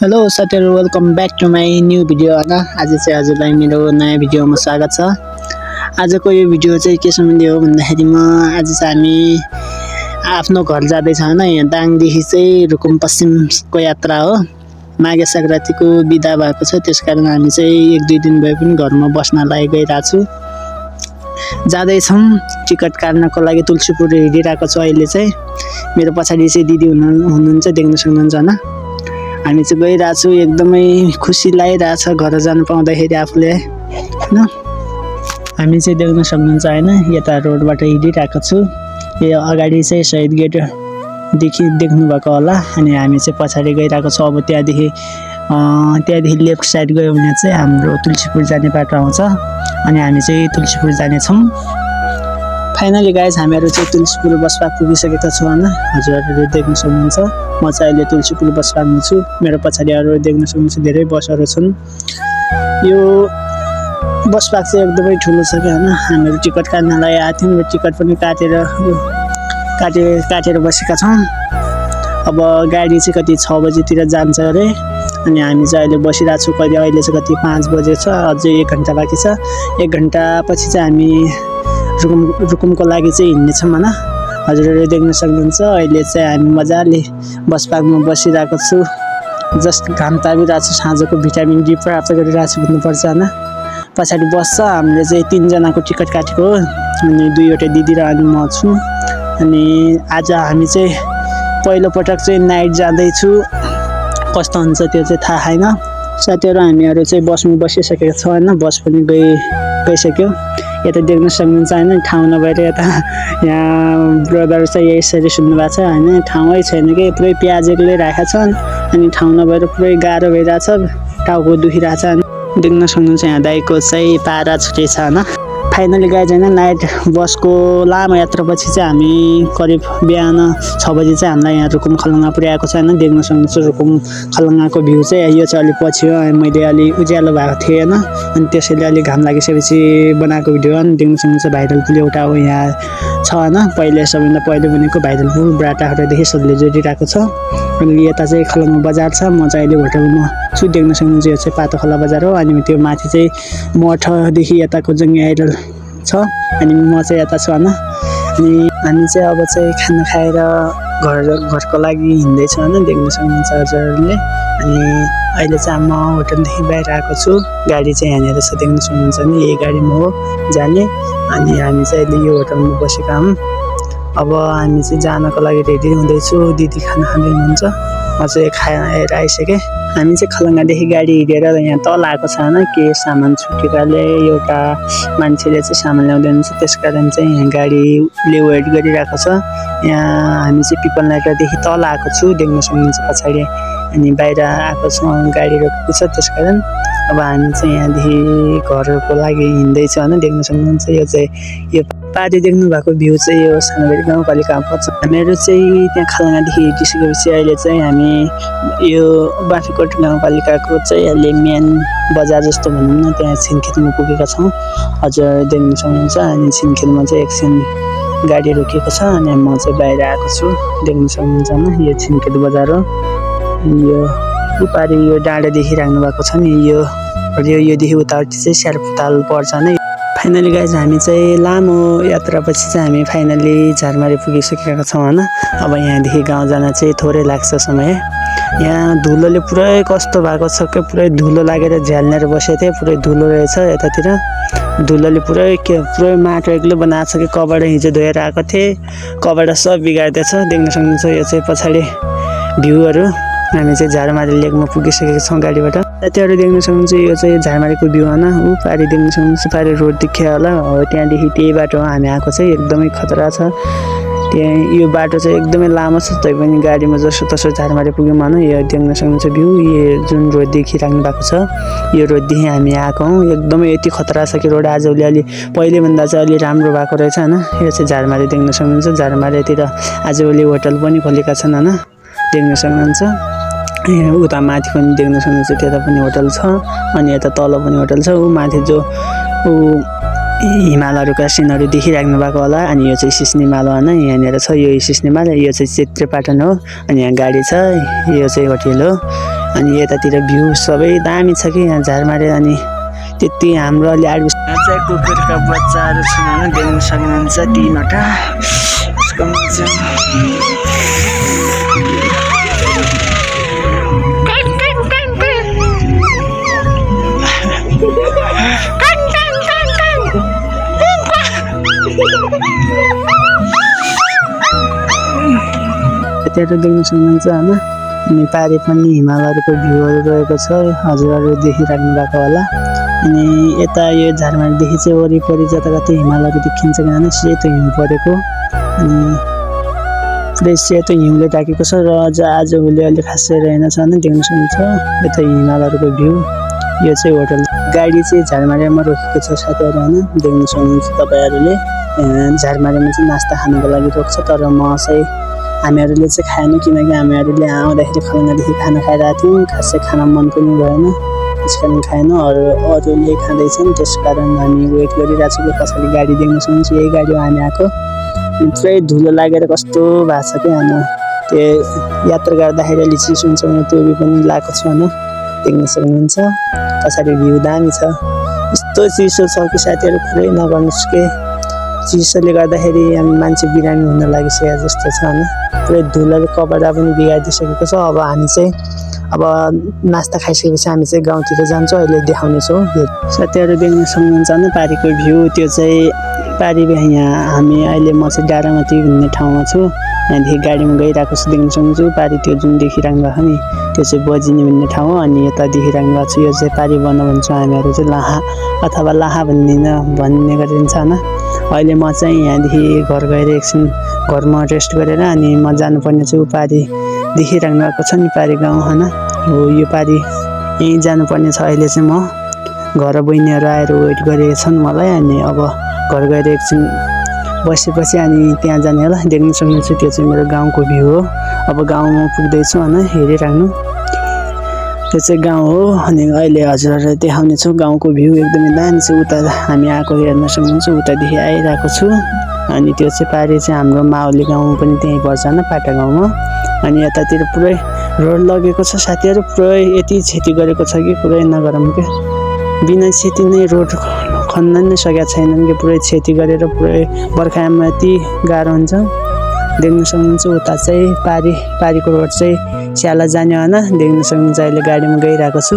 Hello साथीहरु, welcome back to my new video हैन। आज चाहिँ हजुरलाई मेरो नयाँ भिडियोमा स्वागत छ। आजको यो भिडियो चाहिँ के सम्बन्धी हो भन्दाखेरि आज चाहिँ हामी आफ्नो घर जाँदैछ हैन। यहाँ दाङदेखि चाहिँ रुकुम पश्चिमको यात्रा हो। माघे संक्रान्तिको बिदा भएको छ, त्यसकारण हामी चाहिँ 1-2 दिन भए पनि घरमा बस्नलाई गइरहेको छु। जाँदैछौँ टिकट काट्नको लागि तुलसीपुर हिँडिरहेको छु। अहिले चाहिँ मेरो पछाडि चाहिँ दिदी हुनुहुन्छ, देख्न सक्नुहुन्छ हैन। हामी चाहिँ गइरहेको छु, एकदमै खुसी लागिरहेछ घर जानु पाउँदाखेरि आफूले हैन। हामी चाहिँ देख्न सक्नुहुन्छ हैन, यता रोडबाट हिँडिरहेको छु। यो अगाडि चाहिँ शहीद गेट देख्नु भएको होला, अनि हामी चाहिँ पछाडि गइरहेको छौँ। अब त्यहाँदेखि लेफ्ट साइड गयो भने चाहिँ हाम्रो तुलसीपुर जाने बाटो आउँछ, अनि हामी चाहिँ तुलसीपुर जानेछौँ। फाइनली गाइज हामीहरू चाहिँ तुलसीपुर बस पार्क पुगिसकेका छौँ हैन। हजुरहरूले देख्न सक्नुहुन्छ म चाहिँ अहिले तुलसीपुर बस पार्कमा छु। मेरो पछाडि अरू देख्न सक्नुहुन्छ धेरै बसहरू छन्। यो बस पार्क चाहिँ एकदमै ठुलो छ क्या हैन। हामीहरू टिकट काट्नलाई आएको थियौँ र टिकट पनि काटेर बसेका छौँ। अब गाडी चाहिँ कति 6 बजेतिर जान्छ अरे, अनि हामी चाहिँ अहिले बसिरहेको छौँ। अहिले चाहिँ कति 5 बजे छ, अझै 1 घन्टा बाँकी छ। 1 घन्टा पछि चाहिँ हामी रुकुमको लागि चाहिँ हिँड्नेछौँ हैन। हजुरहरूले देख्न सक्नुहुन्छ अहिले चाहिँ हामी मजाले बस पार्कमा बसिरहेको छु। जस्ट घाम तापिरहेको छु, साँझको भिटामिन डी प्राप्त गरिरहेको छु भन्नुपर्छ हैन। पछाडि बस छ, हामीले चाहिँ 3 जनाको टिकट काटेको हो, अनि 2वटा दिदी र अनि म छु। अनि आज हामी चाहिँ पहिलोपटक चाहिँ नाइट जाँदैछु, कस्तो हुन्छ त्यो चाहिँ थाहा छैन। साथीहरू हामीहरू चाहिँ बसमा बसिसकेका छौँ हैन। बस पनि गइसक्यो। यता देख्न सक्नुहुन्छ हैन, ठाउँ नभएर यता यहाँ ब्रदर चाहिँ यसरी सुन्नु भएको छ हैन। ठाउँै छैन कि पुरै प्याज एक्लै राखेका छन्, अनि ठाउँ नभएर पुरै गाह्रो भइरहेछ, टाउको दुखिरहेछ। देख्न सक्नुहुन्छ यहाँ दाइको चाहिँ पारा छुटेछ हैन। फाइनली गाइज हैन, नाइट बसको लामो यात्रापछि चाहिँ हामी करिब बिहान 6 बजे चाहिँ हामीलाई यहाँ रुकुम खलङ्गा पुर्याएको छ हैन। देख्न सक्नुहुन्छ रुकुम खलङ्गाको भ्यू चाहिँ यो चाहिँ अलिक पछि हो। मैले अलि उज्यालो भएको थिएँ हैन, अनि त्यसैले अलिक घाम लागिसकेपछि बनाएको भिडियो हो। देख्न सक्नुहुन्छ भाइरल पुल एउटा हो यहाँ छ हैन। सबभन्दा पहिले बनेको भाइरल पुल ब्राटाहरूदेखि सधैँ जोडिरहेको छ। अनि यता चाहिँ खलङ्गा बजार छ। म चाहिँ अहिले होटलमा छु। देख्न सक्नुहुन्छ यो चाहिँ पातो खोला बजार हो, अनि त्यो माथि चाहिँ मठदेखि यताको जङ्गी आइडल छ, अनि म चाहिँ यता छु हैन। अनि हामी चाहिँ अब चाहिँ खाना खाएर घरको लागि हिँड्दैछौँ हैन। देख्न सक्नुहुन्छ हजुरहरूले। अनि अहिले चाहिँ म होटलदेखि बाहिर आएको छु। गाडी चाहिँ यहाँनिर छ, देख्न सक्नुहुन्छ नि, यही गाडीमा हो जाने। अनि हामी चाहिँ अहिले यो होटलमा बसेका हौँ। अब हामी चाहिँ जानको लागि रेडी हुँदैछु। दिदी खाना खाँदै हुनुहुन्छ, म चाहिँ खाएर आइसकेँ। हामी चाहिँ खलङ्गादेखि गाडी हिँडेर यहाँ तल आएको छ हैन। के सामान छुटेकाले एउटा मान्छेले चाहिँ सामान ल्याउँदै हुनुहुन्छ, त्यसकारण चाहिँ यहाँ गाडीले वेट गरिरहेको छ। यहाँ हामी चाहिँ पिपल नाइटरदेखि तल आएको छु, देख्न सक्नुहुन्छ पछाडि। अनि बाहिर आएको छु, गाडी रोकेको छ, त्यसकारण अब हामी चाहिँ यहाँदेखि घरको लागि हिँड्दैछौँ हैन। देख्न सक्नुहुन्छ यो चाहिँ यो पारी देख्नु भएको भ्यू चाहिँ यो सानोबेरी गाउँपालिकामा पर्छ। हामीहरू चाहिँ त्यहाँ खलङ्गादेखि हिँडिसकेपछि अहिले चाहिँ हामी यो बाँफीकोट गाउँपालिकाको चाहिँ अहिले मेन बजार जस्तो भनौँ न, त्यहाँ छिनखेलमा पुगेका छौँ। हजुर देख्न सक्नुहुन्छ। अनि छिनखेलमा चाहिँ एकछिन गाडी रोकिएको छ, अनि म चाहिँ बाहिर आएको छु। देख्न सक्नुहुन्छ हैन, यो छिनखेल बजार हो। यो पारी यो डाँडा देखिराख्नु भएको छ नि, योदेखि उतापट्टि चाहिँ स्यारपुताल पर्छ नै। फाइनली गाइज हामी चाहिँ लामो यात्रापछि चाहिँ हामी फाइनली झारमारी पुगिसकेका छौँ हैन। अब यहाँदेखि गाउँ जान चाहिँ थोरै लाग्छ समय। यहाँ धुलोले पुरै कस्तो भएको छ कि पुरै धुलो लागेर झ्यालनेर बसेको थिएँ, पुरै धुलो रहेछ यतातिर। धुलोले पुरै माटो एक्लै बनाएको छ कि कपडा हिजो धोएर आएको थिएँ, कपडा सब बिगार्दैछ। देख्न सक्नुहुन्छ यो चाहिँ पछाडि भ्यूहरू। हामी चाहिँ झारमारी लेकमा पुगिसकेका छौँ गाडीबाट। साथीहरू देख्न सक्नुहुन्छ यो चाहिँ झारमारीको भ्यू हैन। पारी देख्न सक्नुहुन्छ, पारी रोड देखियो होला, हो त्यहाँदेखि त्यही बाटो हो हामी आएको चाहिँ। एकदमै खतरा छ त्यहाँ, यो बाटो चाहिँ एकदमै लामो छ, तैपनि गाडीमा जसो झारमारी पुग्यौँ हैन। यो देख्न सक्नुहुन्छ भ्यू, यो जुन रोड देखिराख्नु भएको छ, यो रोडदेखि हामी आएको हौँ। एकदमै यति खतरा छ कि रोड आजभोलि अलि पहिलेभन्दा चाहिँ अलि राम्रो भएको रहेछ हैन। यो चाहिँ झारमारी देख्न सक्नुहुन्छ। झारमारीतिर आजभोलि होटल पनि खोलेका छन् हैन, देख्न सक्नुहुन्छ। उता माथि पनि देख्न सक्नुहुन्छ, त्यता पनि होटल छ, अनि यता तल पनि होटल छ। माथि जो हिमालहरूका सिनहरू देखिराख्नु भएको होला। अनि यो चाहिँ सिस्निमाल हैन, यहाँनिर छ यो सिस्निमाल। यो चाहिँ चित्रेपाटन हो, अनि यहाँ गाडी छ, यो चाहिँ होटल हो। अनि यतातिर भ्यू सबै दामी छ कि यहाँ झारमारे। अनि त्यति हाम्रो अलि आडु चाहिँ कुकुरका बच्चाहरू छन् देख्न सक्नुहुन्छ 3वटा। यतातिर देख्न सक्नुहुन्छ होइन। अनि पारि पनि हिमालहरूको भ्यूहरू रहेको छ, हजुरहरू देखिराख्नु भएको होला। अनि यता यो झारमारीदेखि चाहिँ वरिपरि जताततै हिमालहरू देखिन्छ किनभने सेतो हिउँ परेको। अनि पुरै सेतो हिउँले ढाकेको छ र आजभोलि अलि खासै रहेनछ भने देख्न सक्नुहुन्छ। यता हिमालहरूको भ्यू। यो चाहिँ होटल गाडी चाहिँ झारमारीमा रोकेको छ साथीहरू होइन, देख्न सक्नुहुन्छ तपाईँहरूले। झारमारीमा चाहिँ नास्ता खानुको लागि रोक्छ, तर म चाहिँ हामीहरूले चाहिँ खाएनौँ किनकि हामीहरूले आउँदाखेरि खलङ्गादेखि खाना खाइरहेको थियौँ। खासै खाना मन पनि भएन, त्यस कारण खाएनौँ। अरूले खाँदैछन्, त्यस कारण हामी वेट गरिरहेको छौँ। पछाडि गाडी देख्न सक्नुहुन्छ, यही गाडी हो हामी आएको। पुरै धुलो लागेर कस्तो भएको छ क्या होइन। त्यो यात्रा गर्दाखेरि अलि चिसो हुन्छ भने टोपी पनि लगाएको छु होइन, देख्न सक्नुहुन्छ। पछाडि भ्यू दामी छ। यस्तो चिसो छ कि साथीहरू पुरै नगर्नुहोस् के, चिसोले गर्दाखेरि हामी मान्छे बिरामी हुन लागिसकेको जस्तो छ होइन। पुरै धुलोले कपडा पनि बिगारिदिइसकेको छ। अब हामी चाहिँ नास्ता खाइसकेपछि हामी चाहिँ गाउँतिर जान्छौँ, अहिले देखाउनेछौँ। साथीहरू देख्न सक्नुहुन्छ होइन पारिको भ्यू। त्यो चाहिँ पारि यहाँ हामी अहिले म चाहिँ डाँडामाथि भन्ने ठाउँमा छु। यहाँदेखि गाडीमा गइरहेको छु, देख्न सक्नुहुन्छ। पारि त्यो जुन देखिराख्नु भएको नि त्यो चाहिँ बजिनी भन्ने ठाउँ हो। अनि यता देखिराख्नु भएको छ यो चाहिँ पारि बन भन्छौँ हामीहरू चाहिँ, लाहा अथवा लाहा भन्ने गरिन्छ होइन। अहिले म चाहिँ यहाँदेखि घर गएर एकछिन घरमा रेस्ट गरेर अनि म जानुपर्ने छु पारि। देखिराख्नु भएको छ नि पारि गाउँ होइन, हो यो पारि यहीँ जानुपर्ने छ। अहिले चाहिँ म घर बहिनीहरू आएर वेट गरेका छन् मलाई। अनि अब घर गएर एकछिन बसेपछि अनि त्यहाँ जाने होला। देख्न सक्नुहुन्छ त्यो चाहिँ मेरो गाउँको भ्यू हो। अब गाउँमा पुग्दैछु होइन, हेरिराख्नु। त्यो चाहिँ गाउँ हो। अनि अहिले हजुरहरूलाई देखाउने छु गाउँको भ्यू, एकदमै दामी छ। उता हामी आएको हेर्न सक्नुहुन्छ, उतादेखि आइरहेको छु। अनि त्यो चाहिँ पारि चाहिँ हाम्रो माओली गाउँ पनि त्यहीँ पर्छ होइन, पाटा गाउँमा। अनि यतातिर पुरै रोड लगेको छ साथीहरू, पुरै यति क्षति गरेको छ कि पुरै नगरौँ क्या। बिना क्षति नै रोड खन्न नै सकेका छैनन् कि, पुरै क्षति गरेर पुरै बर्खामा यति गाह्रो हुन्छ। देख्न सक्नुहुन्छ उता चाहिँ पारिको रोड चाहिँ स्याला जाने होइन, देख्न सक्नुहुन्छ। अहिले गाडीमा गइरहेको छु।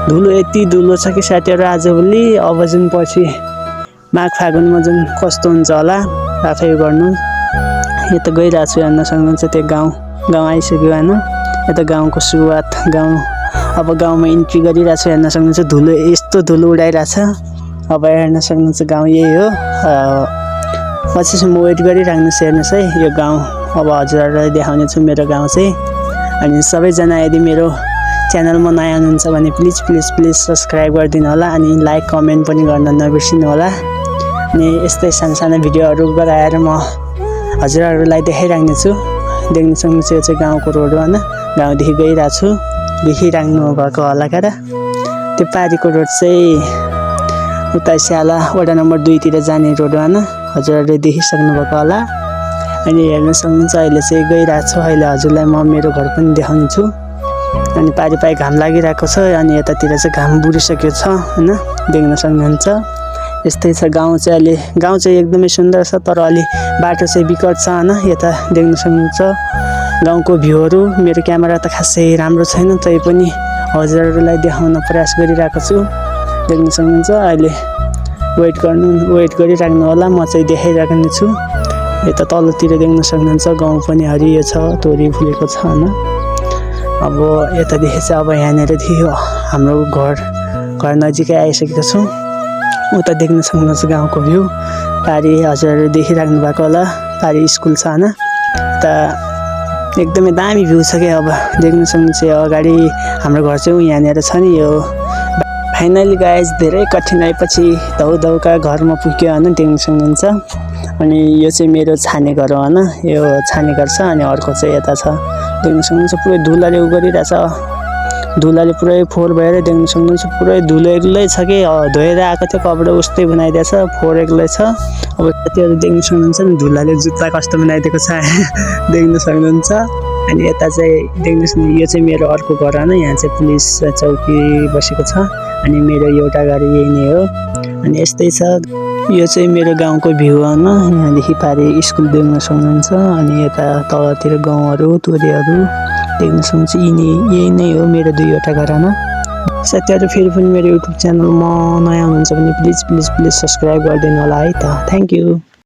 धुलो यति धुलो छ कि साथीहरू आजभोलि। अब जुन पछि माघ फागुनमा जुन कस्तो हुन्छ होला आफै गर्नु। यता गइरहेको छु, हेर्न सक्नुहुन्छ त्यो गाउँ आइसक्यो होइन। यता गाउँको सुरुवात गाउँ। अब गाउँमा इन्ट्री गरिरहेको छु, हेर्न सक्नुहुन्छ। धुलो यस्तो धुलो उडाइरहेछ। अब हेर्न सक्नुहुन्छ गाउँ यही हो। पछिसम्म वेट गरिराख्नुहोस्, हेर्नुहोस् है यो गाउँ। अब हजुरहरूलाई देखाउने छु मेरो गाउँ चाहिँ। अनि सबैजना यदि मेरो च्यानलमा नयाँ हुनुहुन्छ भने प्लिज सब्सक्राइब गरिदिनु होला। अनि लाइक कमेन्ट पनि गर्न नबिर्सिनु होला। अनि यस्तै सानो भिडियोहरू गराएर म हजुरहरूलाई देखाइराख्ने छु। देख्न सक्नुहुन्छ यो चाहिँ गाउँको रोड हो होइन, गाउँदेखि गइरहेको छु। देखिराख्नु भएको होला क्या। त्यो पारिको रोड चाहिँ उता स्याला वडा नम्बर 2 तिर जाने रोड हो होइन, हजुरहरूले देखिसक्नु भएको होला। अनि हेर्न सक्नुहुन्छ अहिले चाहिँ गइरहेको छु। अहिले हजुरलाई म मेरो घर पनि देखाउने छु। अनि पारि घाम लागिरहेको छ। अनि यतातिर चाहिँ घाम बुढिसकेको छ होइन, देख्न सक्नुहुन्छ। यस्तै छ गाउँ चाहिँ। अहिले गाउँ चाहिँ एकदमै सुन्दर छ, तर अलि बाटो चाहिँ बिकट छ होइन। यता देख्न सक्नुहुन्छ गाउँको भ्यूहरू। मेरो क्यामेरा त खासै राम्रो छैन, तै पनि हजुरहरूलाई देखाउन प्रयास गरिरहेको छु। देख्न सक्नुहुन्छ। अहिले वेट गरिराख्नु होला, म चाहिँ देखाइराख्ने छु। यता तलतिर देख्न सक्नुहुन्छ गाउँ पनि हरियो छ, तोरी फुलेको छ होइन। अब यतादेखि चाहिँ अब यहाँनिरदेखि हाम्रो घर नजिकै आइसकेको छौँ। उता देख्न सक्नुहुन्छ गाउँको भ्यू। पारि हजुरहरू देखिराख्नु भएको होला, पारि स्कुल छ होइन। उता एकदमै दामी भ्यू छ क्या। अब देख्न सक्नुहुन्छ अगाडि हाम्रो घर चाहिँ यहाँनिर छ नि। यो फाइनली गाइज धेरै कठिनाइपछि धौका घरमा पुग्यो होइन, देख्न सक्नुहुन्छ। अनि यो चाहिँ मेरो छाने घर हो होइन, यो छाने घर छ। अनि अर्को चाहिँ यता छ, देख्न सक्नुहुन्छ। पुरै धुलाले गरिरहेछ, धुलाले पुरै फोहोर भएर देख्न सक्नुहुन्छ। पुरै धुलो एक्लै छ कि, धोएर आएको थियो कपडा उस्तै बनाइदिएछ, फोहोर एक्लै छ। अब साथीहरू देख्न सक्नुहुन्छ नि धुलाले जुत्ता कस्तो बनाइदिएको छ देख्न सक्नुहुन्छ। अनि यता चाहिँ देख्नुहोस् न यो चाहिँ मेरो अर्को घर होइन यहाँ चाहिँ पुलिस चौकी बसेको छ अनि मेरो एउटा घर यही नै हो अनि यस्तै छ यो चाहिँ मेरो गाउँको भ्यू होइन यहाँदेखि पारि स्कुल देख्न सक्नुहुन्छ अनि यता तलतिर गाउँहरू तोरीहरू देख्न सक्नुहुन्छ यही नै हो मेरो दुईवटा घर होइन साथीहरू फेरि पनि मेरो युट्युब च्यानलमा नयाँ हुनुहुन्छ भने प्लिज सब्सक्राइब गरिदिनु होला है त थ्याङ्क यू